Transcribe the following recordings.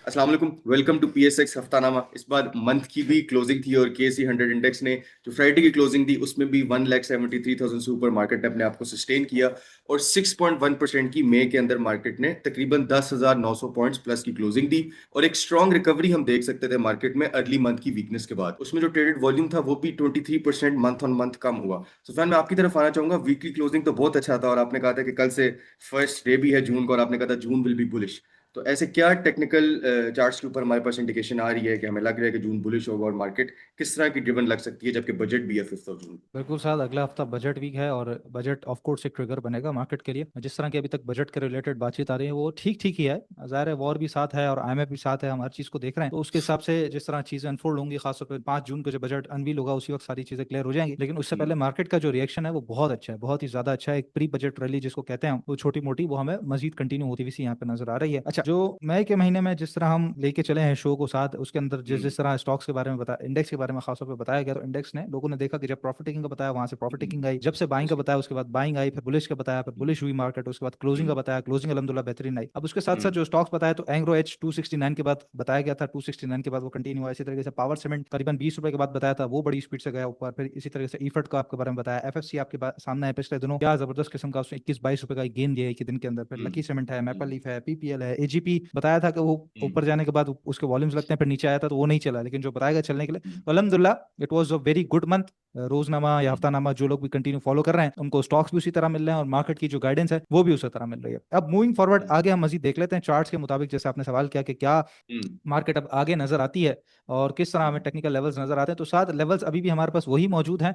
अस्सलाम वालेकुम, welcome to PSX हफ्तानामा। इस बार मंथ की भी क्लोजिंग थी और केसी 100 इंडेक्स ने जो फ्राइडे की क्लोजिंग थी उसमें भी 1,73,000 से ऊपर मार्केट ने अपने आप को सस्टेन किया और 6.1% की मई के अंदर मार्केट ने तकरीबन 10,900 पॉइंट्स प्लस की क्लोजिंग दी और एक स्ट्रॉन्ग रिकवरी हम देख सकते थे मार्केट में अर्ली मंथ की वीकनेस के बाद। उसमें जो ट्रेडेड वॉल्यूम था वो भी 23% मंथ ऑन मंथ कम हुआ। सुफियान, मैं आपकी तरफ आना चाहूंगा। वीकली क्लोजिंग तो बहुत अच्छा था और आपने कहा था कि कल से फर्स्ट डे भी है जून का और आपने कहा था जून विल बी बुलिश। तो ऐसे क्या टेक्निकल चार्ट्स के ऊपर हमारे पास इंडिकेशन आ रही है कि हमें लग रहा है कि जून बुलिश होगा और मार्केट किस तरह की ड्रिवन लग सकती है जबकि बजट भी है 5 जून। बिल्कुल साहब, अगला हफ्ता बजट वीक है और बजट ऑफ कोर्स एक ट्रिगर बनेगा मार्केट के लिए। जिस तरह की अभी तक बजट के रिलेटेड बातचीत आ रही है वो ठीक ठीक ही है। जाहिर है वॉर भी साथ है और आईएमएफ भी साथ है, हम हर चीज़ को देख रहे हैं। तो उसके हिसाब से जिस तरह चीज़ें अनफोल्ड होंगी, खासतौर पर 5 जून को जब बजट अनवील होगा उसी वक्त सारी चीज़ें क्लियर हो जाएंगी। लेकिन उससे पहले मार्केट का जो रिएक्शन है वो बहुत अच्छा है, बहुत ही ज्यादा अच्छा है। एक प्री बजट रैली जिसको कहते हैं वो छोटी मोटी वो हमें मजीद कंटिन्यू होती हुई सी यहाँ पे नजर आ रही है। अच्छा, जो मई के महीने में जिस तरह हम लेके चले हैं शो को साथ, उसके अंदर जिस जिस तरह स्टॉक्स के बारे में बताया, इंडेक्स के बारे में खासतौर पर बताया गया, तो इंडेक्स ने लोगों ने देखा कि जब प्रॉफिट टेकिंग का बताया वहां से प्रॉफिट टेकिंग आई, जब से बाइंग का बताया उसके बाद बाइंग आई, फिर बुलिश का बताया फिर बुलिश हुई मार्केट, उसके बाद क्लोजिंग का बताया, क्लोजिंग अलहमदुलिल्लाह बेहतरीन आई। अब उसके साथ साथ जो स्टॉक्स बताया तो एंग्रो एच 269 के बाद बताया गया था, 269 के बाद वो कंटिन्यू हुआ। इसी तरीके से पावर सीमेंट करीबन 20 रुपए के बाद बताया था, वो बड़ी स्पीड से गया ऊपर। फिर इसी तरीके से ईफर्ट का आपके बारे में बताया, एफएफसी आपके सामने है पिछले दिनों क्या जबरदस्त किस्म का उसने 21-22 रुपए का गेन दिया है एक दिन के अंदर। फिर लकी सीमेंट है, मैपल लीफ है, पीपीएल है, एजीपी बताया था कि वो ऊपर जाने के बाद उसके वॉल्यूम्स लगते हैं, फिर नीचे आया था तो वो नहीं चला, लेकिन जो बताया चलने के लिए तो अल्हम्दुलिल्लाह it was a very good month. रोजनामा या हफ्तानामा जो लोग भी कंटिन्यू फॉलो कर रहे हैं उनको स्टॉक्स भी उसी तरह मिल रहे हैं और मार्केट की जो गाइडेंस है वो भी उसी तरह मिल रही है। अब मूविंग फॉरवर्ड आगे हम मजीद देख लेते हैं चार्ट्स के मुताबिक, जैसे आपने सवाल किया कि क्या मार्केट अब आगे नजर आती है और किस तरह हमें टेक्निकल लेवल्स नजर आते हैं। तो 7 लेवल्स अभी भी हमारे पास वही मौजूद हैं,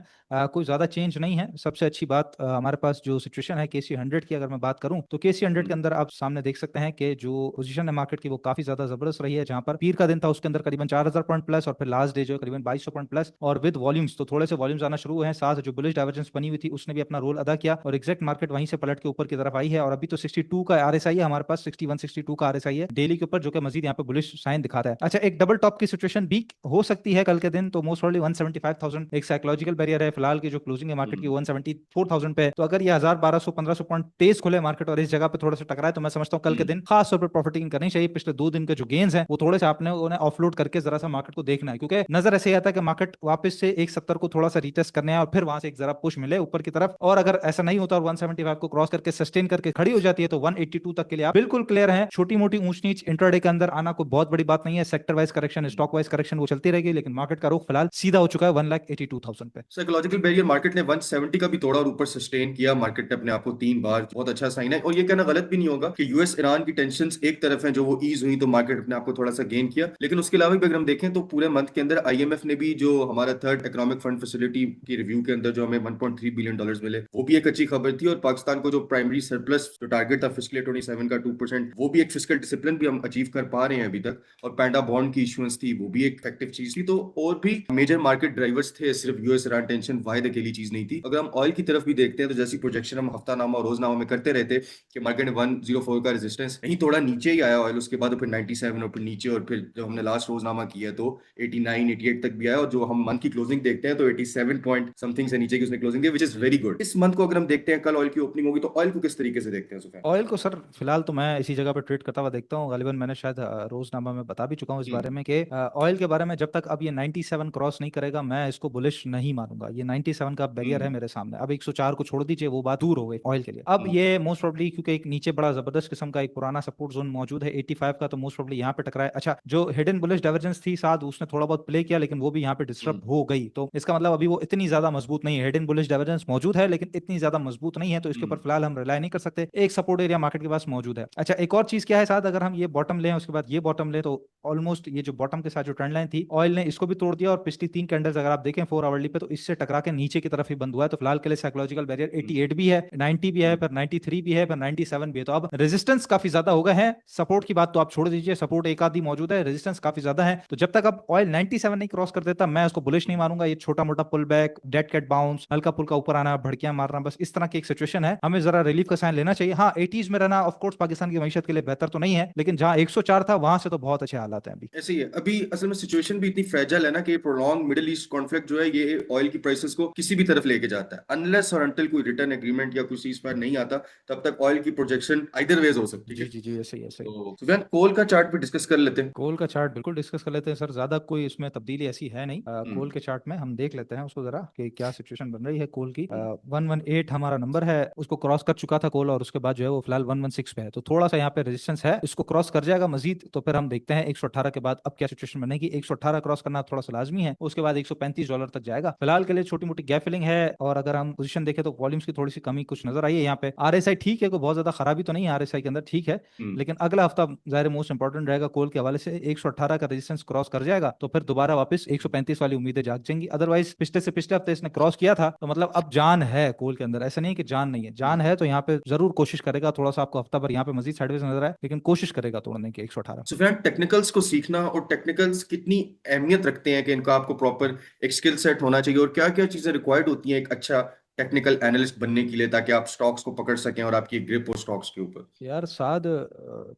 कोई ज्यादा चेंज नहीं है। सबसे अच्छी बात हमारे पास जो सिचुएशन है केसी 100 की अगर मैं बात करूं तो केसी 100 के अंदर आप सामने देख सकते हैं कि जो पोजीशन है मार्केट की वो काफी ज्यादा जबरदस्त रही है। जहां पर पीर का दिन था उसके अंदर करीबन 4,000 पॉइंट प्लस और फिर लास्ट डे जो है करीबन 2,200 पॉइंट प्लस और विद वॉल्यूम्स तो थोड़े से वॉल्यूम्स आना शुरू हुए हैं। साथ जो बुलिश डाइवर्जेंस बनी हुई थी उसने भी अपना रोल अदा किया और एग्जैक्ट मार्केट वहीं से पलट के ऊपर की तरफ आई है और अभी तो 62 का आरएसआई है हमारे पास, 61 62 का आरएसआई है डेली के ऊपर, जो कि मजीद यहाँ पे बुलिश साइन दिखाता है। अच्छा, एक डबल टॉप की सिचुएशन भी हो सकती है कल के दिन, तो मोस्ट प्रोबेबली 175,000 एक साइकोलॉजिकल बैरियर है। फिलहाल की जो क्लोजिंग है मार्केट की 174,000 पे है। तो अगर ये 1,000, 1,200, 1,500 पॉइंट तेज खुले मार्केट और इस जगह पे थोड़ा सा टकराए तो मैं समझता हूँ कल के दिन खास तौर पर प्रॉफिटिंग करनी चाहिए। पिछले 2 दिन के जो गेन्स हैं वो थोड़े से आपने उन्हें ऑफलोड करके जरा सा मार्केट को देखना है, क्योंकि नजर ऐसे आता है कि मार्केट वापस से 170 को थोड़ा सा रीटेस्ट करने और फिर वहां से एक जरा पुश मिले ऊपर की तरफ। और अगर ऐसा नहीं होता और 175 को क्रॉस करके सस्टेन करके खड़ी हो जाती है तो 182 तक के लिए आप बिल्कुल क्लियर हैं। छोटी मोटी ऊंच नीच इंट्राडे के अंदर आना कोई बहुत बड़ी बात नहीं है। Sector wise correction, stock wise correction वो चलती रहेगी, लेकिन मार्केट का रुख फिलहाल सीधा हो चुका है 1,82,000 पे। साइकोलॉजिकल बैरियर मार्केट ने 170 का भी तोड़ा और ऊपर सस्टेन किया मार्केट ने अपने आप को 3 बार। बहुत अच्छा साइन है और ये कहना गलत भी नहीं होगा कि यूएस ईरान की टेंशंस एक तरफ हैं जो वो ईज हुई तो मार्केट अपने आप को थोड़ा सा गेन किया। लेकिन उसके अलावा भी अगर हम देखें तो पूरे मंथ के अंदर आईएमएफ ने भी जो हमारा थर्ड इकोनॉमिक फंड फैसिलिटी की रिव्यू के अंदर जो हमें 1.3 बिलियन डॉलर्स मिले वो भी एक अच्छी खबर थी। और पाकिस्तान को जो प्राइमरी सरप्लस जो टारगेट था फिस्कल 27 का 2%, वो भी एक फिस्कल डिसिप्लिन भी हम अचीव कर पा रहे हैं अभी तक। और पैंडा बॉन्ड की इशुएंस थी वो भी एक इफेक्टिव चीज थी। तो और भी मेजर मार्केट ड्राइवर्स थे, सिर्फ यूएस ईरान टेंशन वाहिद अकेली चीज नहीं थी। अगर हम ऑयल की तरफ भी देखते हैं तो जैसी प्रोजेक्शन हम हफ्तानामा और रोजनामा में करते रहते कि मार्केट ने 104 का रेजिस्टेंस नहीं थोड़ा नीचे ही आया ऑयल, उसके बाद फिर 97 और फिर नीचे, और फिर जब हमने लास्ट रोजनामा किया तो 89 88 तक भी आया और जो हम मंथ की क्लोजिंग देखते हैं तो 87 पॉइंट समथिंग से नीचे की उसने closing the, which is very good. इस मंथ को अगर हम देखते हैं, कल ऑयल की ओपनिंग होगी, तो ऑयल को किस तरीके से देखते हैं सुफियान? ऑयल को सर फिलहाल तो मैं इसी जगह पे ट्रेड करता हुआ देखता हूँ। गालिबन मैंने शायद रोजनामा में बता भी चुका हूँ इस बारे में कि ऑयल के बारे में जब तक अब ये 97 क्रॉस नहीं करेगा मैं इसको बुलिश नहीं मानूंगा। ये 97 का बैरियर है मेरे सामने। अब 104 को छोड़ दीजिए, वो बात दूर हो गई ऑयल के लिए। अब ये मोस्ट प्रोबेबली क्योंकि एक नीचे बड़ा जबरदस्त किस्म का एक पुराना सपोर्ट जोन मौजूद है 85 का, तो मोस्ट प्रोबेबली यहाँ पे टकराए। अच्छा, जो हिडन बुलिश डाइवर्जेंस थी साथ उसने थोड़ा बहुत प्ले किया लेकिन वो भी यहाँ पे डिस्टर्ब हो गई, तो इसका मतलब अभी वो इतनी ज्यादा मजबूत नहीं है। हिडन बुलिश डाइवर्जेंस मौजूद है लेकिन इतनी ज्यादा मजबूत नहीं है, तो इसके ऊपर फिलहाल हम रिलाई नहीं कर सकते। एक सपोर्ट एरिया मार्केट के पास मौजूद है। अच्छा, एक और चीज क्या है साथ, अगर हम ये बॉटम लें उसके बाद ये बॉटम लें तो ऑलमोस्ट ये जो बॉटम के साथ जो ट्रेंड लाइन थी ऑयल ने इसको भी तोड़ दिया और पिछली 3 कैंडल्स अगर आप देखें 4 आवरली पे तो इससे टकरा के नीचे की तरफ ही बंद हुआ है। तो फिलहाल के लिए साइकोलॉजिकल बैरियर 88 भी है, 90 भी है, फिर 93 भी है, फिर 97 भी है। तो अब रेजिस्टेंस काफी ज्यादा हो गए हैं। सपोर्ट की बात तो आप छोड़ दीजिए, सपोर्ट एक आधी मौजूद है, रेजिस्टेंस काफी ज्यादा है। तो जब तक अब ऑयल 97 नहीं क्रॉस कर देता मैं उसको बुलिश नहीं मानूंगा। ये छोटा मोटा pull back, dead cat bounce, हल्का फुल्का ऊपर आना, भड़कियां मारना, बस इस तरह की एक सिचुएशन है। हमें जरा रिलीफ का साइन लेना चाहिए। हाँ, 80s में रहना ऑफ कोर्स पाकिस्तान की मईशत के लिए बेहतर तो नहीं है, लेकिन जहां 104 था वहां से तो बहुत अच्छे हालात हैं अभी। ऐसे ही है अभी। असल में सिचुएशन भी इतनी फ्रेजाइल है ना कि प्रोलॉन्ग मिडिल ईस्ट कॉन्फ्लिक्ट जो है ये ऑयल की प्राइसेस को किसी भी तरफ लेके जाता है। अनलेस और अनटिल कोई रिटर्न एग्रीमेंट या कोई सीज फायर नहीं आता तब तक ऑयल की प्रोजेक्शन आइदर वेज हो सकती जी है। जी जी, ऐसे ही ऐसे ही। तो सुफियान, कोल का चार्ट भी डिस्कस कर लेते हैं। कोल का चार्ट बिल्कुल डिस्कस कर लेते हैं सर, ज्यादा कोई इसमें तब्दीली ऐसी है नहीं। कोल हम्म। के चार्ट में हम देख लेते हैं उसको जरा कि क्या सिचुएशन बन रही है कोल की। हम्म। 118 हमारा नंबर है, उसको क्रॉस कर चुका था कोल, और उसके बाद जो है वो फिलहाल 116 पे है, तो थोड़ा सा यहाँ पे रेजिस्टेंस है, इसको क्रॉस कर जाएगा मजीद तो फिर हम देखते हैं 118 के बाद अब क्या सिचुएशन बनेगी। 118 क्रॉस करना थोड़ा सा लाजमी है, उसके बाद $135 तक जाएगा। फिलहाल के लिए छोटी मोटी गैप फिलिंग है, और अगर हम पोजीशन देखें तो वॉल्यूम्स की थोड़ी सी कमी कुछ नजर आई है यहाँ पे। आरएसआई ठीक है, कोई बहुत ज्यादा खराबी तो नहीं है आरएसआई के अंदर, ठीक है। हम्म। लेकिन अगला हफ्ता जाहिर मोस्ट इंपॉर्टेंट रहेगा कोल के हवाले से। 118 का रेजिस्टेंस क्रॉस कर जाएगा तो फिर दोबारा वापस 135 वाली उम्मीदें जाग जाएंगी। अदरवाइज पिछले से पिछले हफ्ते इसने क्रॉस किया था, तो मतलब अब जान है कोल के अंदर, ऐसा नहीं है कि जान नहीं है, जान है। तो यहाँ पे जरूर कोशिश करेगा, थोड़ा सा आपको हफ्ता भर यहाँ पे मजीद साइडवेज नजर आए, लेकिन कोशिश करेगा तोड़ने की 118। सुफियान, टेक्निकल्स को सीखना और टेक्निकल्स कितनी अहमियत रखते हैं कि इनका आपको प्रॉपर एक स्किल सेट होना चाहिए, और क्या क्या चीजें रिक्वायर्ड होती हैं एक अच्छा टेक्निकल एनालिस्ट बनने के लिए, ताकि आप स्टॉक्स को पकड़ सकें और आपकी ग्रिप हो स्टॉक्स के ऊपर। यार साद,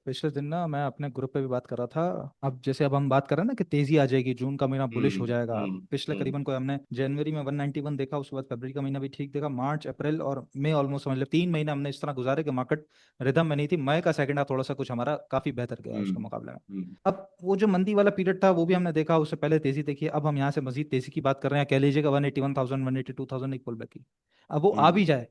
पिछले दिन ना मैं अपने ग्रुप पे भी बात कर रहा था। अब जैसे अब हम बात कर रहे हैं ना कि तेजी आ जाएगी, जून का महीना बुलिश हो जाएगा। हम्म। पिछले हम्म। करीबन को हमने जनवरी में 191 देखा, उसके बाद फरवरी का महीना भी ठीक देखा, मार्च अप्रैल और मई ऑलमोस्ट समझ ले 3 महीने हमने इस तरह गुजारे कि मार्केट रिदम में नहीं थी। मई का सेकंड हाफ थोड़ा सा कुछ हमारा काफी बेहतर गया उसके हम्म। मुकाबले में। हम्म। अब वो जो मंदी वाला पीरियड था वो भी हमने देखा, उससे पहले तेजी देखी। अब हम यहाँ से मजीद तेजी की बात कर रहे हैं, कह लीजिएगा 181,000 182,000 एक पुल बैक की। अब वो आ हम्म। भी जाए,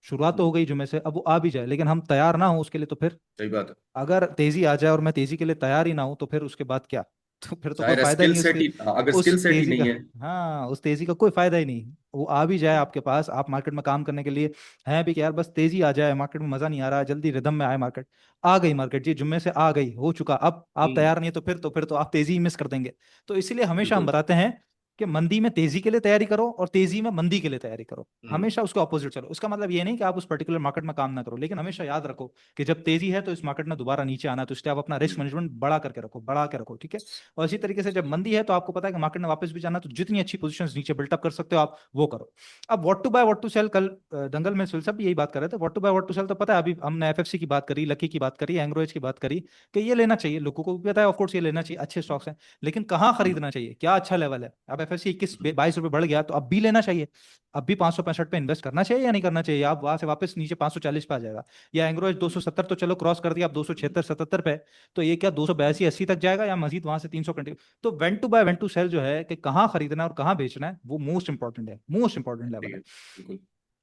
शुरुआत तो हो हम्म। गई जुमे से, अब वो आ भी जाए लेकिन हम तैयार ना हो उसके लिए, तो फिर सही बात है। अगर तेजी आ जाए और मैं तेजी के लिए तैयार ही ना हूं तो फिर उसके बाद क्या? तो फिर तो कोई जाहिर है, फायदा ही स्किल नहीं सेट उसके, ही, हाँ, अगर उस स्किल सेट ही तेजी का। नहीं है। हाँ, उस तेजी का कोई फायदा ही नहीं। वो आ भी जाए आपके पास, आप मार्केट में काम करने के लिए हैं भी कि यार बस तेजी आ जाए, मार्केट में मजा नहीं आ रहा, जल्दी रिदम में आए मार्केट। आ गई मार्केट जी, जुम्मे से आ गई, हो चुका, अब आप हम्म। तैयार नहीं है तो फिर तो आप तेजी ही मिस कर देंगे। तो इसीलिए हमेशा हम बिल्कुल। बताते हैं कि मंदी में तेजी के लिए तैयारी करो और तेजी में मंदी के लिए तैयारी करो। हम्म। हमेशा उसके ऑपोजिट चलो। उसका मतलब ये नहीं कि आप उस पर्टिकुलर मार्केट में काम ना करो, लेकिन हमेशा याद रखो कि जब तेजी है तो इस मार्केट में दोबारा नीचे आना है, तो इसलिए आप अपना रिस्क हम्म। मैनेजमेंट बढ़ा करके रखो, बढ़ा के रखो, ठीक है। और इसी तरीके से जब मंदी है तो आपको पता है कि मार्केट में वापस भी जाना है, तो जितनी अच्छी पोजीशन नीचे बिल्टअप कर सकते हो आप वो करो। अब what to buy what to sell, कल दंगल में सुल सब भी यही बात कर रहे थे। What to buy what to sell तो पता है, अभी हमने एफएफसी की बात करी, लकी की बात करी, एंग्रोएज की बात करी कि ये लेना चाहिए, लोगों को भी पता है ऑफकोर्स ये लेना चाहिए, अच्छे स्टॉक्स हैं। लेकिन कहाँ हम्म। खरीदना चाहिए, क्या अच्छा लेवल है? अब एफएफसी 21 हम्म। 22 रुपए बढ़ गया तो अब भी लेना चाहिए। अब भी 565 पे इन्वेस्ट करना चाहिए या नहीं करना चाहिए? आप वहां से वापस नीचे 540 पे आ जाएगा। या एंग्रोएज 270 तो चलो क्रॉस कर दिया, अब 276 77 पे, तो ये क्या 282 80 तक जाएगा या मजीद वहां से 300 कंटिन्यू? तो when to buy when to sell जो है कि कहाँ खरीदना है और कहाँ बेचना है, वो मोस्ट इंपॉर्टेंट है, मोस्ट इंपॉर्टेंट लेवल ठीक है। है। बिल्कुल।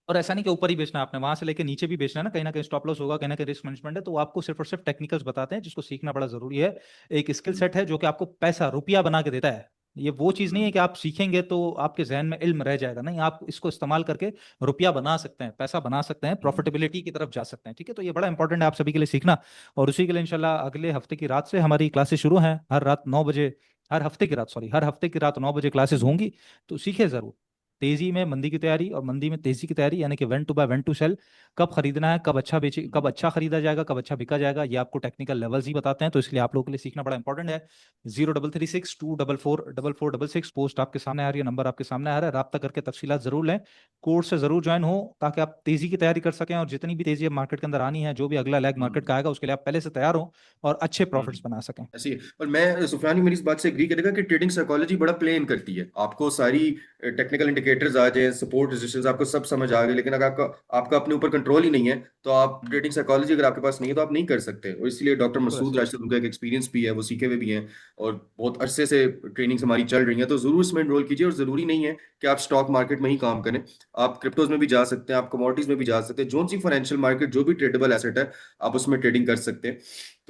और ऐसा नहीं कि ऊपर ही बेचना है आपने, वहां से लेके नीचे भी बेचना है ना कहीं स्टॉप लॉस होगा, कहीं ना कहीं रिस्क मैनेजमेंट है, तो वो आपको सिर्फ और सिर्फ टेक्निकल्स बताते हैं जिसको सीखना बड़ा जरूरी है। एक स्किल हम्म। सेट है जो कि आपको पैसा रुपया बना के देता है। ये वो चीज नहीं है हम्म। कि आप सीखेंगे तो आपके जहन में इल्म रह जाएगा, नहीं, आप इसको इस्तेमाल करके रुपया बना सकते हैं, पैसा बना सकते हैं, हम्म। प्रॉफिटेबिलिटी की तरफ जा सकते हैं, ठीक है। तो ये बड़ा इंपॉर्टेंट है आप सभी के लिए सीखना। और उसी के लिए इंशाल्लाह अगले हफ्ते की रात से हमारी क्लासेस शुरू हैं, हर रात 9 बजे, हर हफ्ते की रात, सॉरी, हर हफ्ते की रात 9 बजे क्लासेस हम्म। होंगी। तो सीखे जरूर, तेजी में मंदी की तैयारी और मंदी में तेजी की तैयारी, यानी कि when to buy when to sell, कब खरीदना है, कब अच्छा बेचे, कब हम्म। अच्छा खरीदा जाएगा, कब अच्छा बिका जाएगा, ये आपको टेक्निकल लेवल्स ही बताते हैं। तो इसलिए आप लोगों के लिए सीखना बड़ा इंपॉर्टेंट है। 0336 244 4466 पोस्ट आपके सामने आ रही है, नंबर आपके सामने आ रहा है, राब्ता करके तफसीलात जरूर लें, कोर्स से जरूर ज्वाइन हो, ताकि आप तेजी की तैयारी कर सकें, और जितनी भी तेजी मार्केट के अंदर आनी है, जो भी अगला लेग मार्केट हम्म। का आएगा उसके लिए आप पहले से तैयार हो और अच्छे प्रॉफिट्स हम्म। बना सकें। ऐसी है। और मैं, सुफियान मेरी इस बात से एग्री करेगा कि ट्रेडिंग साइकोलॉजी बड़ा प्ले इन करती है। आपको सारी टेक्निकल इंडिकेटर्स आ जाए, सपोर्ट रेजिस्टेंस आपको सब समझ आ गए, लेकिन अगर आपका आपका अपने ऊपर कंट्रोल ही नहीं है, तो आप हम्म, ट्रेडिंग साइकोलॉजी अगर आपके पास नहीं है तो आप नहीं कर सकते। और इसलिए डॉक्टर बिल्कुल मसूद ऐसे ही। राशिद, उनका एक एक्सपीरियंस भी है, वो सीखे हुए भी हैं, और बहुत अरसे से ट्रेनिंग्स हमारी चल रही हैं, तो जरूर इसमें एनरोल कीजिए। और जरूरी नहीं है कि आप स्टॉक मार्केट में ही काम करें, आप क्रिप्टोज में भी जा सकते हैं, आप कमोडिटीज में भी जा सकते हैं, जोन सी फाइनेंशियल मार्केट जो भी ट्रेडेबल एसेट है आप उसमें ट्रेडिंग कर सकते हैं।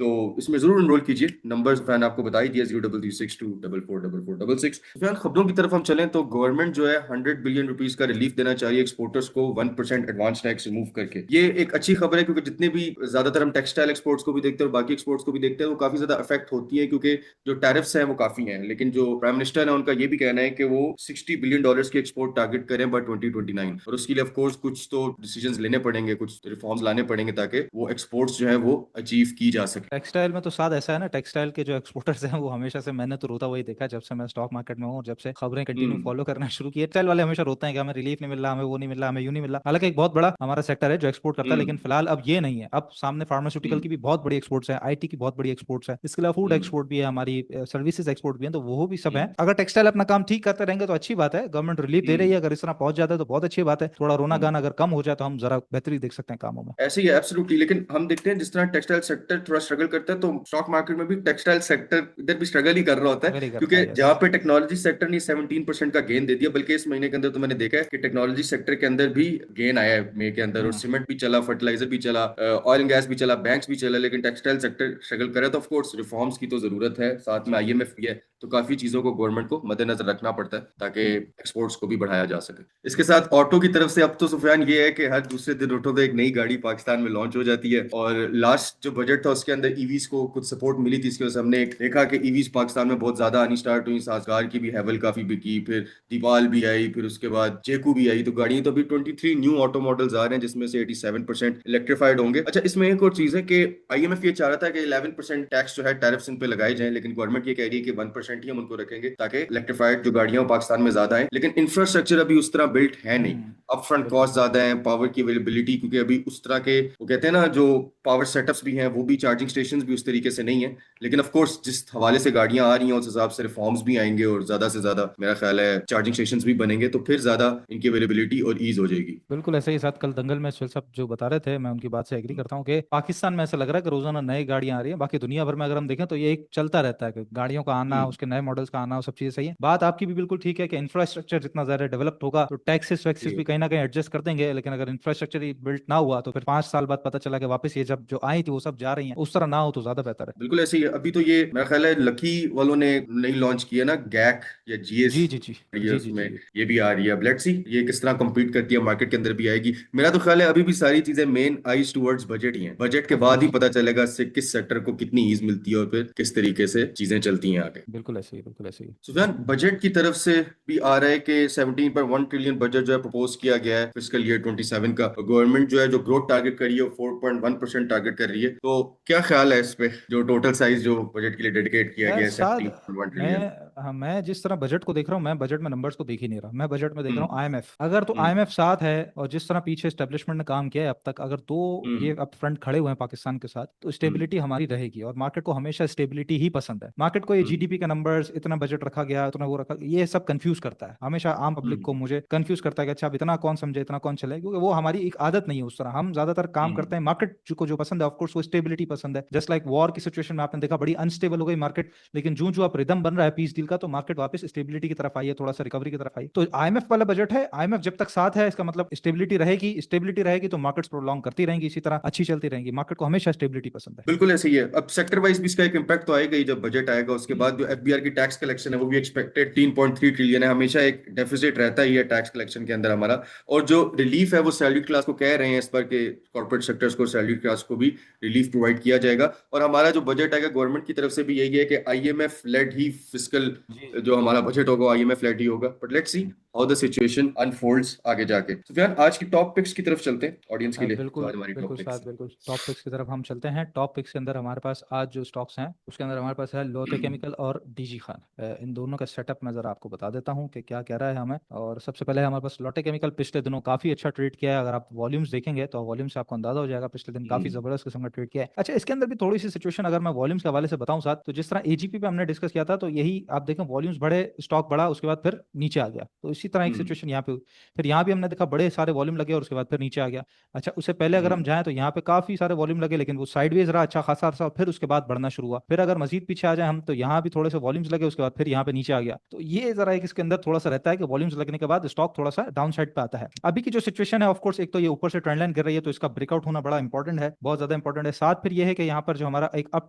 तो इसमें जरूर एनरोल कीजिए। नंबर फैन आपको बता ही दिया, 03362444466। फैन, खबरों की तरफ हम चलें तो गवर्नमेंट जो है 100 बिलियन रुपीज का रिलीफ देना चाहिए एक्सपोर्टर्स को, 1% एडवांस टैक्स रिमूव करके। ये एक अच्छी खबर है, क्योंकि जितने भी ज्यादातर हम टेक्सटाइल एक्सपोर्ट्स को भी देखते हैं और बाकी एक्सपोर्ट्स को भी देखते हैं, वो काफी ज्यादा अफेक्ट होती है, क्योंकि जो टैरिफ्स हैं वो काफी हैं। लेकिन जो प्राइम मिनिस्टर है उनका ये भी कहना है कि वो $60 बिलियन की एक्सपोर्ट टारगेट करें बाय 2029, और उसके लिए ऑफकोर्स कुछ तो डिसीजंस लेने पड़ेंगे, कुछ रिफॉर्म्स लाने पड़ेंगे, ताकि वो एक्सपोर्ट्स जो है वो अचीव की जा सके। टेक्सटाइल में तो साथ ऐसा है ना, टेक्सटाइल के जो एक्सपोर्टर्स हैं वो हमेशा से, मैंने तो रोता वही देखा है जब से मैं स्टॉक मार्केट में हूँ, और जब से खबरें कंटिन्यू हम्म। फॉलो करना शुरू की है। टेक्सटाइल वाले हमेशा रोते हैं कि हमें रिलीफ नहीं मिल रहा, हमें वो नहीं मिल रहा, हमें यूं नहीं मिल रहा। हालांकि एक बहुत बड़ा हमारा सेक्टर है जो एक्सपोर्ट करता है, लेकिन हम्म। फिलहाल अब ये नहीं है। अब सामने फार्मास्यूटिकल हम्म। की भी बहुत बड़ी एक्सपोर्ट्स है, आईटी की बहुत बड़ी एक्सपोर्ट्स है, इसके अलावा फूड हम्म। एक्सपोर्ट भी है, हमारी सर्विसेज एक्सपोर्ट भी है, तो वो भी सब है। हम्म। अगर टेक्सटाइल अपना काम ठीक करते रहेंगे तो अच्छी बात है, गवर्नमेंट रिलीफ दे रही हम्म। है, अगर इस तरह पहुंच जाता है तो बहुत अच्छी बात है। थोड़ा रोना हम्म। गाना अगर कम हो जाए तो हम जरा बेहतरी देख सकते हैं कामों में। ऐसे ही एब्सोल्युटली। लेकिन हम देखते हैं जिस तरह टेक्सटाइल सेक्टर थोड़ा स्ट्रगल करता है, तो स्टॉक मार्केट में भी टेक्सटाइल सेक्टर इधर भी स्ट्रगल ही कर रहा होता है, अगर ही करता क्योंकि है, जहाँ यस। पे टेक्नोलॉजी सेक्टर ने 17% का गेन दे दिया, बल्कि इस महीने के अंदर तो मैंने देखा है कि टेक्नोलॉजी सेक्टर के अंदर भी गेन आया है मई के अंदर, और हम्म। सीमेंट भी चला, फर्टिलाइजर भी चला, ऑयल एंड गैस भी चला, बैंक्स भी चला, लेकिन टेक्सटाइल सेक्टर स्ट्रगल करे। तो ऑफ कोर्स रिफॉर्म्स की तो जरूरत है, साथ में जी जी आईएमएफ भी है, तो काफी चीजों को गवर्नमेंट को मद्देनजर रखना पड़ता है ताकि जी। एक्सपोर्ट्स को भी बढ़ाया जा सके। इसके साथ ऑटो की तरफ से अब तो सुफियान ये है कि हर दूसरे दिन ऑटो पे एक नई गाड़ी पाकिस्तान में लॉन्च हो जाती है, और लास्ट जो बजट था उसके अंदर ईवीज को कुछ सपोर्ट मिली थी, इसकी वजह से हमने एक देखा कि ईवीज पाकिस्तान में बहुत ज्यादा आनी स्टार्ट हुई, साजगार की भी हैवल काफी बिकी, फिर दीपाल भी आई, फिर उसके बाद जेकू भी आई। तो गाड़ियां तो अभी 23 न्यू ऑटो मॉडल्स आ रहे हैं, जिसमें से 87% इलेक्ट्रिफाइड होंगे। अच्छा, इसमें एक और चीज है कि आईएमएफ ये चाह रहा था कि 11% टैक्स जो है टैरिफ्स इन पे लगाए जाएं, लेकिन गवर्नमेंट ये कह रही है कि 1% ही हम उनको रखेंगे ताकि इलेक्ट्रिफाइड जो गाड़ियां पाकिस्तान में ज्यादा है, लेकिन इंफ्रास्ट्रक्चर अभी उस तरह बिल्ट है नहीं। अपफ्रंट बिल्कुल कॉस्ट ज्यादा है, पावर की अवेलेबिलिटी, क्योंकि अभी उस तरह के वो कहते हैं ना जो पावर सेटअप्स भी हैं, वो भी चार्जिंग स्टेशंस भी उस तरीके से नहीं है। लेकिन ऑफ कोर्स जिस हवाले से गाड़ियां आ रही हैं उस हिसाब से रिफॉर्म्स भी आएंगे, और ज्यादा से ज्यादा मेरा ख्याल है चार्जिंग स्टेशंस भी बनेंगे, तो फिर ज्यादा इनकी अवेलेबिलिटी और ईज हो जाएगी। बिल्कुल ऐसे ही साथ कल दंगल में सुहेल साहब जो बता रहे थे, मैं उनकी बात से एग्री करता हूँ कि पाकिस्तान में ऐसा लग रहा है कि रोजाना नई गाड़ियां आ रही हैं। बाकी दुनिया भर में अगर हम देखें तो ये एक चलता रहता है कि गाड़ियों का आना, हम्म। उसके नए मॉडल्स का आना, वो सब चीजें सही है। बात आपकी भी बिल्कुल ठीक है कि इंफ्रास्ट्रक्चर जितना ज्यादा डेवलप्ड होगा तो टैक्सेस वैक्सेस जी। भी कहीं ना कहीं एडजस्ट कर देंगे, लेकिन अगर इंफ्रास्ट्रक्चर ही बिल्ट ना हुआ तो फिर 5 साल बाद पता चला कि वापस ये जब जो आई थी वो सब जा रही हैं, उस तरह ना हो तो ज्यादा बेहतर है। बिल्कुल ऐसे ही है। अभी तो ये मेरा ख्याल है लकी वालों ने नई लॉन्च की है ना, गैक या जीएस, जी जी जी ये जी जी उसमें जी। ये भी आ रही है। अब लेट्स सी ये किस तरह compete करती है, मार्केट के अंदर भी आएगी। मेरा तो ख्याल है अभी भी सारी चीजें मेन आइज टुवर्ड्स बजट ही हैं, बजट के ऑफ बाद ही कोर्स। पता चलेगा इससे किस सेक्टर को कितनी ईज मिलती है और फिर किस तरीके से चीजें चलती हैं आगे। बिल्कुल ऐसे ही, बिल्कुल ऐसे ही। सुफियान, बजट की तरफ से भी आ रहा है कि 17.1 ट्रिलियन बजट जो है प्रपोज किया गया है फिस्कल ईयर 27 का। गवर्नमेंट जो है जो ग्रोथ टारगेट कर रही है वो 4.1% टारगेट कर रही है। तो क्या ख्याल है इस पे, जो टोटल साइज जो बजट के लिए डेडिकेट किया यार गया है साद 17.1 ट्रिलियन? मैं हाँ, मैं जिस तरह बजट को देख रहा हूँ, मैं बजट में नंबर्स को देख ही नहीं रहा, मैं बजट में देख रहा हम्म। हूँ आईएमएफ। अगर तो हम्म। आईएमएफ साथ है और जिस तरह पीछे एस्टेब्लिशमेंट ने काम किया है अब तक, अगर तो ये हम्म। अब फ्रंट खड़े हुए हैं पाकिस्तान के साथ, तो हम्म। स्टेबिलिटी हमारी रहेगी। और मार्केट को हमेशा स्टेबिलिटी ही पसंद है। मार्केट को ये हम्म। जीडीपी का नंबर्स, इतना बजट रखा गया, इतना वो रखा, ये सब कंफ्यूज करता है हमेशा आम पब्लिक को, हम्म। मुझे कंफ्यूज करता है कि अच्छा अब इतना कौन समझे, इतना कौन चले, क्योंकि वो हमारी एक आदत नहीं है उस तरह। हम ज्यादातर काम हम्म। करते हैं, मार्केट को जो पसंद है ऑफकोर्स वो स्टेबिलिटी पसंद है। जस्ट लाइक वॉर की सिचुएशन में आपने देखा बड़ी अनस्टेबल हो गई मार्केट, लेकिन जो जो आप रिदम बन रहा है पीस डील का, तो मार्केट वापस स्टेबिलिटी की तरफ आई है, थोड़ा सा रिकवरी की तरफ आई। तो आईएमएफ वाला बजट है, आईएमएफ जब तक साथ है इसका मतलब स्टेबिलिटी रहेगी, स्टेबिलिटी रहेगी तो मार्केट्स प्रोलॉन्ग करती रहेंगी, इसी तरह अच्छी चलती रहेंगी। मार्केट को हमेशा स्टेबिलिटी पसंद है। बिल्कुल ऐसे ही है। अब सेक्टर वाइज भी इसका एक इम्पैक्ट तो आएगा ही जब बजट आएगा। उसके बाद जो एफबीआर की टैक्स कलेक्शन है वो भी एक्सपेक्टेड 3.3 ट्रिलियन है। हमेशा एक डेफिसिट रहता ही है टैक्स कलेक्शन के अंदर हमारा। और जो रिलीफ है वो सैलरी क्लास को कह रहे हैं इस बार के, कॉर्पोरेट सेक्टर्स को, सैलरी क्लास को भी रिलीफ प्रोवाइड किया जाएगा। और हमारा जो बजट आएगा गवर्नमेंट की तरफ से भी यही है कि आईएमएफ लेड ही फिस्कल, जी जो हमारा बजट होगा आईएमएफ लेड ही होगा। But let's see how the situation unfolds आगे जाके। सुफियान, आज की टॉप पिक्स की तरफ चलते हैं ऑडियंस के लिए, जो बिल्कुल आज हमारी बिल्कुल टॉप साथ, पिक्स। बिल्कुल टॉप पिक्स की तरफ हम चलते हैं। टॉप पिक्स के अंदर हमारे पास आज जो स्टॉक्स हैं उसके अंदर हमारे पास है लोटे केमिकल और डीजी खान। इन दोनों का सेटअप मैं जरा आपको बता देता हूँ कि क्या कह रहा है हमें। और सबसे पहले हमारे पास लोटे केमिकल पिछले दिनों काफी अच्छा ट्रेड किया है। अगर आप वॉल्यूम्स देखेंगे तो वॉल्यूम से आपको अंदाजा हो जाएगा, पिछले दिन काफी जबरदस्त किस्म का ट्रेड किया है। अच्छा, इसके अंदर भी थोड़ी सी सिचुएशन अगर मैं वॉल्यूम्स के हवाले से बताऊं साथ, तो जिस तरह एजीपी पे हमने डिस्कस किया था, तो यही आप देखें वॉल्यूम्स बढ़े, स्टॉक बढ़ा, उसके बाद फिर नीचे आ गया। तो इसी तरह एक हम्म। सिचुएशन यहाँ पे हुई। फिर यहाँ भी हमने देखा बड़े सारे वॉल्यूम लगे और उसके बाद फिर नीचे आ गया। अच्छा, उससे पहले अगर हम हम्म। जाएं तो यहाँ पे काफी सारे वॉल्यूम लगे, लेकिन वो साइडवेज रहा अच्छा खासा अरसा, फिर उसके बाद बढ़ना शुरू हुआ। फिर अगर मजीद पीछे आ जाए हम, तो यहाँ भी थोड़े से वॉल्यूम्स लगे, उसके बाद फिर यहाँ पे नीचे आ गया। तो ये जरा एक इसके अंदर थोड़ा सा रहता है कि वॉल्यूम्स लगने के बाद स्टॉक थोड़ा सा डाउन साइड पे आता है। अभी की जो सिचुएशन है ऑफकोर्स, एक तो ये ऊपर से ट्रेंड लाइन गिर रही है, तो इसका ब्रेकआउट होना बड़ा इंपॉर्टेंट है, बहुत ज्यादा इंपॉर्टेंट है। साथ फिर ये है कि यहाँ पर जो हमारा एक अप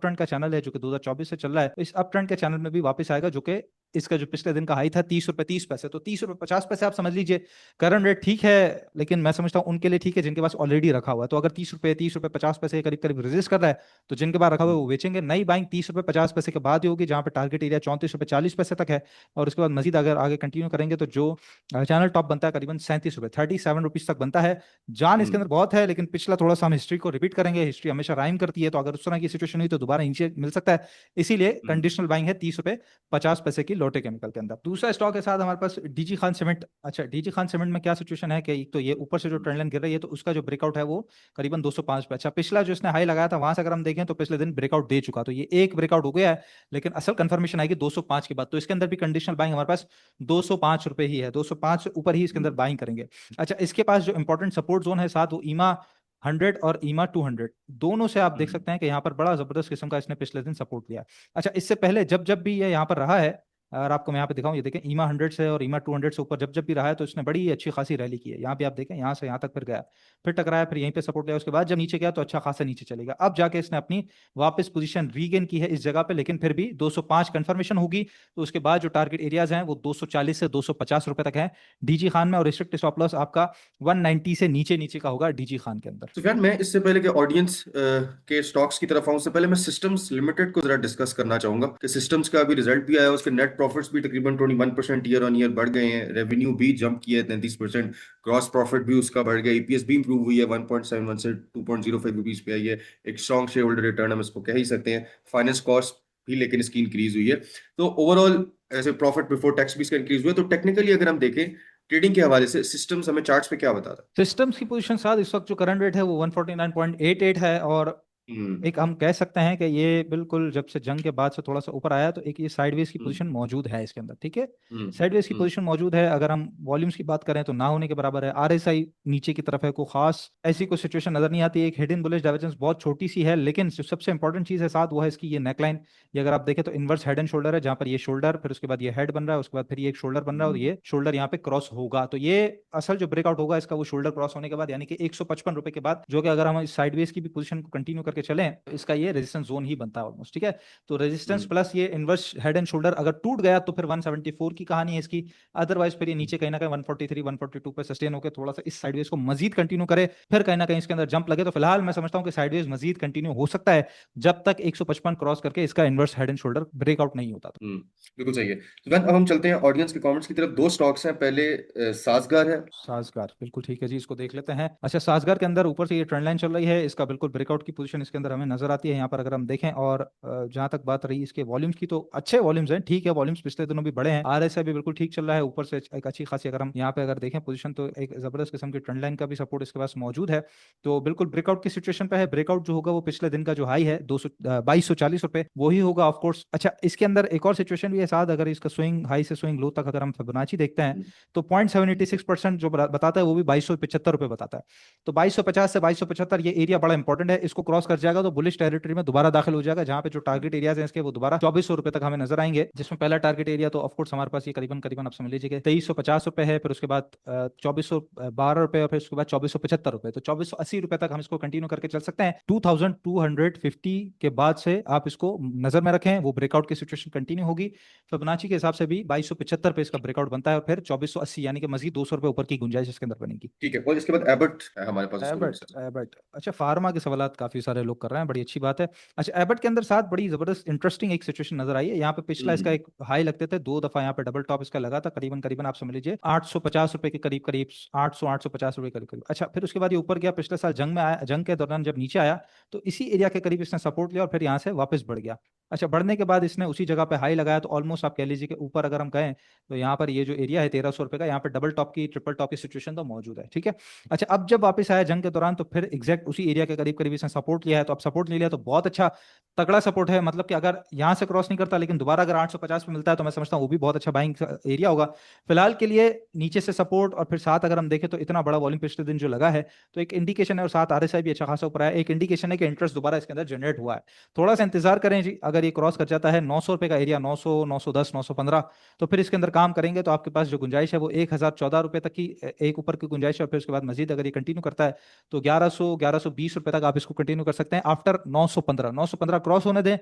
ट्रेंड का चैनल है जो कि 2024 से चल रहा है, तो इस अप ट्रेंड के चैनल में भी वापस आएगा, जो कि इसका जो पिछले दिन का हाई था 30 रुपए 30 पैसे, तो 30 रुपए 50 पैसे आप समझ लीजिए करंट रेट। ठीक है, लेकिन मैं समझता हूँ उनके लिए ठीक है जिनके पास ऑलरेडी रखा हुआ है। तो अगर 30 रुपए 50 पैसे के करीब करीब रेजिस्ट कर रहा है, तो जिनके पास रखा हुआ है वो बेचेंगे। नई बाइंग 30 रुपए 50 पैसे के बाद ही होगी, जहां पे टारगेट एरिया 34 रुपए 40 पैसे तक है। और उसके बाद मजीद अगर आगे कंटिन्यू करेंगे तो जो चैनल टॉप बनता है करीबन 37 रुपए 37 रुपीज तक बनता है। जान इसके हम्म। अंदर बहुत है, लेकिन पिछला थोड़ा सा हम हिस्ट्री को रिपीट करेंगे, हिस्ट्री हमेशा राइम करती है। तो अगर उस तरह की सिचुएशन हुई तो दोबारा नीचे मिल सकता है, इसीलिए हम्म। कंडीशनल बाइंग है 30 रुपए 50 पैसे की लोटे केमिकल के अंदर। दूसरा स्टॉक के साथ हमारे पास डीजी खान सीमेंट। अच्छा, डीजी खान सीमेंट में क्या सिचुएशन है कि एक तो ये ऊपर से जो ट्रेंड लाइन गिर रही है, तो उसका जो ब्रेकआउट है वो करीबन 205 पे। अच्छा, पिछला जो इसने हाई लगाया था वहां से अगर हम देखें तो पिछले दिन ब्रेकआउट दे चुका, तो ये एक ब्रेकआउट हो गया है, लेकिन असल कंफर्मेशन आएगी 205 के बाद। तो इसके अंदर भी कंडीशनल बाइंग हमारे पास 205 रुपए ही है, 205 से ऊपर ही इसके अंदर बाइंग करेंगे। अच्छा, इसके पास जो इंपॉर्टेंट सपोर्ट जोन है साथ, वो ईमा 100 और ईमा 200, दोनों से आप देख हम्म। सकते हैं कि यहाँ पर बड़ा जबरदस्त किस्म का इसने पिछले दिन सपोर्ट लिया। अच्छा, इससे पहले जब जब भी ये यहाँ पर रहा है, और आपको मैं यहाँ पे दिखाऊं, ये देखें ईमा 100 से और ईमा 200 से ऊपर जब जब भी रहा है तो इसने बड़ी अच्छी खासी रैली की है। यहाँ पे आप देखें, यहाँ से यहाँ तक फिर गया, फिर टकराया, फिर यहीं पे सपोर्ट लिया, उसके बाद जब नीचे गया तो अच्छा खासा नीचे चलेगा। अब जाके इसने अपनी वापस पोजीशन रीगेन की है इस जगह पे, लेकिन फिर भी 205 कंफर्मेशन होगी तो उसके बाद जो टारगेट एरियाज हैं वो 240 से 250 रुपए तक है डीजी खान में, और रिस्ट्रिक्ट स्टॉप लॉस आपका 190 से नीचे नीचे का होगा डीजी खान के अंदर। सुफियान, मैं इससे पहले कि ऑडियंस के स्टॉक्स की तरफ आऊं, उससे पहले मैं सिस्टम्स लिमिटेड को जरा डिस्कस करना चाहूंगा कि सिस्टम्स का अभी रिजल्ट भी आया, उसके नेट प्रॉफिट्स भी तकरीबन 21% ईयर ऑन ईयर बढ़ गए हैं, रेवेन्यू भी जंप किया है 33%, ग्रॉस प्रॉफिट भी उसका बढ़ गया, ईपीएस भी इंप्रूव हुई है 1.71 से 2.05 रुपीज पे आई है, एक स्ट्रॉन्ग शेयर होल्डर रिटर्न हम इसको कह ही सकते हैं। फाइनेंस कॉस्ट भी लेकिन इसकी इंक्रीज हुई है। तो ओवरऑल ऐसे प्रॉफिट बिफोर टैक्स भी इसका इंक्रीज हुआ है। तो टेक्निकली अगर हम देखें ट्रेडिंग के हवाले से, सिस्टम्स हमें चार्ट्स पे क्या बताता सिस्टम्स की पोजीशन साथ इस वक्त जो करंट रेट है वो 149.88 है, और है? एक हम कह सकते हैं कि ये बिल्कुल जब से जंग के बाद से थोड़ा सा ऊपर आया तो एक ये साइडवेज की हम्म। पोजीशन मौजूद है इसके अंदर, ठीक है। हम्म। साइडवेज की हम्म। पोजीशन मौजूद है। अगर हम वॉल्यूम्स की बात करें तो ना होने के बराबर है। आरएसआई नीचे की तरफ है, कोई खास ऐसी कोई सिचुएशन नजर नहीं आती। एक हिडन बुलिश डाइवर्जेंस बहुत छोटी सी है, लेकिन जो सबसे इंपॉर्टेंट चीज है साथ वो है इसकी ये नेकलाइन। ये अगर आप देखें तो इनवर्स हेड एंड शोल्डर है, जहां पर ये शोल्डर, फिर उसके बाद ये हेड बन रहा है, उसके बाद फिर ये एक शोल्डर बन रहा है और हम्म। ये शोल्डर यहाँ पे क्रॉस होगा। तो ये असल जो ब्रेकआउट होगा इसका वो शोल्डर क्रॉस होने के बाद, यानी कि 155 रुपए के बाद, जो कि अगर हम इस साइडवेज की भी पोजीशन को कंटिन्यू करके चलें तो इसका ये रेजिस्टेंस जोन ही बनता है ऑलमोस्ट, ठीक है। तो रेजिस्टेंस हम्म। प्लस ये इनवर्स हेड एंड शोल्डर अगर टूट गया तो फिर 174 की कहानी है इसकी। अदरवाइज फिर ये नीचे कहीं ना कहीं 143 142 पे सस्टेन होकर थोड़ा सा इस साइडवेज को मजीद कंटिन्यू करे, फिर कहीं ना कहीं इसके अंदर जंप लगे। तो फिलहाल मैं समझता हूं कि साइडवेज मजीद कंटिन्यू हो सकता है जब तक 155 क्रॉस करके इसका inverse head and shoulder breakout नहीं होता। हम्म। बिल्कुल सही है। तो अब हम चलते हैं ऑडियंस के कमेंट्स की तरफ। दो स्टॉक्स हैं, पहले साजगार है। साजगार बिल्कुल ठीक है जी, इसको देख लेते हैं। अच्छा, साजगार के अंदर ऊपर से ये ट्रेंड लाइन चल रही है, इसका बिल्कुल ब्रेकआउट की पोजीशन इसके अंदर हमें नजर आती है यहाँ पर अगर हम देखें। और जहां तक बात रही इसके वॉल्यूम्स की, तो अच्छे वॉल्यूम्स हैं, ठीक है, वॉल्यूम्स पिछले दिनों भी बड़े हैं। आरएसआई भी बिल्कुल ठीक चल रहा है, ऊपर से एक अच्छी खासी अगर हम यहाँ पे अगर देखें पोजीशन, तो एक जबरदस्त किस्म की ट्रेंड लाइन का भी सपोर्ट इसके पास मौजूद है। तो बिल्कुल ब्रेकआउट की सिचुएशन पे है। ब्रेकआउट जो होगा वो पिछले दिन का जो हाई है 2240 रुपए वही होगा ऑफकोर्स। अच्छा, इसके अंदर एक और सिचुएशन भी है साथ, अगर इसका स्विंग हाई से स्विंग लो तक अगर हम फिबोनाची देखते हैं हम्म। तो 0.786% जो बताता है वो भी 2275 रुपए बताता है। तो 2250 से 2275 ये एरिया बड़ा इंपॉर्टेंट है, इसको क्रॉस कर जाएगा तो बुलिश टेरिटरी में दोबारा दाखिल हो जाएगा, जहां पे जो टारगेट एरियाज हैं इसके वो दोबारा 2400 रुपए तक हमें नजर आएंगे। जिसमें पहला टारगेट एरिया तो ऑफकोर्स हमारे पास ये करीबन करीबन आप समझ लीजिए कि 2350 रुपए है, फिर उसके बाद 2412 रुपए, और फिर उसके बाद 2475 रुपए। तो 2480 रुपए तक हम इसको कंटिन्यू करके चल सकते हैं। 2250 के बाद से आप इसको नजर में रखें, वो ब्रेकआउट की सिचुएशन कंटिन्यू होगी। फिबोनाची के हिसाब से भी 2275 पे इसका ब्रेकआउट बनता है, और फिर 2480 यानी कि मजीद 200 रुपए ऊपर की गुंजाइश इसके अंदर बनेगी। ठीक है, और इसके बाद एबट है हमारे पास, उसको भी एबट, डिस्कस। एबट, अच्छा, फार्मा के सवालात काफी सारे लोग कर रहे हैं, बड़ी अच्छी बात है। अच्छा, एबट के अंदर साथ बड़ी जबरदस्त इंटरेस्टिंग एक सिचुएशन नजर आई है। यहाँ पे पिछला इसका हम्म। एक हाई लगते थे, दो दफा यहाँ पे डबल टॉप इसका लगा था, करीबन करीबन आप समझ लीजिए 850 रुपए के करीब करीब, 850 रुपए करीब करीब। अच्छा, फिर उसके बाद ये ऊपर गया, पिछले साल जंग में आया, जंग के दौरान जब नीचे आया तो इसी एरिया के करीब इसने सपोर्ट लिया और फिर यहाँ से वापस बढ़ गया। अच्छा, बढ़ने के बाद इसने उसी जगह पे हाई लगाया, तो ऑलमोस्ट आप कह लीजिए कि ऊपर अगर हम कहें तो यहाँ पर ये जो एरिया है 1300 रुपए का, यहाँ पे डबल टॉप की ट्रिपल टॉप की सिचुएशन तो मौजूद है, ठीक है। अच्छा, अब जब वापस आया जंग के दौरान तो फिर एग्जैक्ट उसी एरिया के करीब करीब इसने सपोर्ट लिया है। तो अब सपोर्ट ले लिया तो बहुत अच्छा तगड़ा सपोर्ट है, मतलब कि अगर यहाँ से क्रॉस नहीं करता लेकिन दोबारा अगर 850 पे मिलता है तो मैं समझता हूँ वो भी बहुत अच्छा बाइंग एरिया होगा। फिलहाल के लिए नीचे से सपोर्ट, और फिर साथ अगर हम देखें तो इतना बड़ा वॉल्यूम पिछले दिन जो लगा है तो एक इंडिकेशन है, और साथ आरएसआई भी अच्छा खासा ऊपर है, एक इंडिकेशन है कि इंटरेस्ट दोबारा इसके अंदर जनरेट हुआ है। थोड़ा सा इंतजार करें जी, अगर ये क्रॉस कर जाता है 900 रुपए का एरिया, 900, 910, 915, तो फिर इसके अंदर काम करेंगे तो आपके पास जो गुंजाइश है वो 1014 रुपए तक की एक ऊपर की गुंजाइश है। और फिर उसके बाद मजीद अगर ये कंटिन्यू करता है तो 1100 1120 रुपए तक आप इसको कंटिन्यू कर सकते हैं। आफ्टर 915 क्रॉस होने दें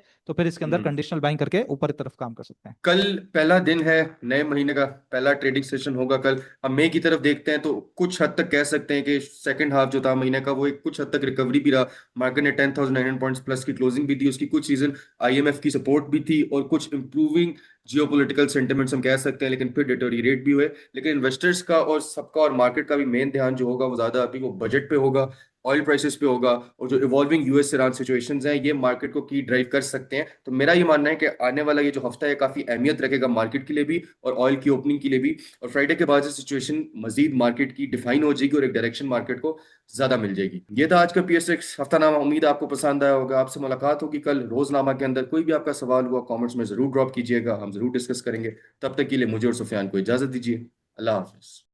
तो फिर इसके अंदर हम्म। कंडीशनल बाइंग करके ऊपर की तरफ काम कर सकते हैं। कल पहला दिन है, नए महीने का पहला ट्रेडिंग सेशन होगा कल। अब मई की तरफ देखते हैं तो कुछ हद तक कह सकते हैं कि सेकंड हाफ जो था महीने का वो एक कुछ हद तक रिकवरी भी रहा। मार्केट ने 10,900 पॉइंट्स प्लस की क्लोजिंग भी दी, उसकी कुछ सीजन आईएमएफ की सपोर्ट भी थी और कुछ इंप्रूविंग जियोपॉलिटिकल सेंटिमेंट्स हम कह सकते हैं, लेकिन फिर डिटोरिएट भी हुए। लेकिन इन्वेस्टर्स का और सबका और मार्केट का भी मेन ध्यान जो होगा वो ज्यादा अभी वो बजट पे होगा, ऑयल प्राइसेस पे होगा, और जो इवॉल्विंग यूएस ईरान सिचुएशंस हैं ये मार्केट को की ड्राइव कर सकते हैं। तो मेरा ये मानना है कि आने वाला ये जो हफ्ता है काफी अहमियत रखेगा मार्केट के लिए भी और ऑयल की ओपनिंग के लिए भी। और फ्राइडे के बाद से सिचुएशन मजीद मार्केट की डिफाइन हो जाएगी और एक डायरेक्शन मार्केट को ज्यादा मिल जाएगी। ये था आज का PS6 हफ्तानामा। उम्मीद है आपको पसंद आया होगा। आपसे मुलाकात होगी कल रोजनामा के अंदर। कोई भी आपका सवाल हुआ कमेंट्स में जरूर ड्रॉप कीजिएगा, हम जरूर डिस्कस करेंगे। तब तक के लिए मुझे और सुफियान को इजाजत दीजिए। अल्लाह हाफिज।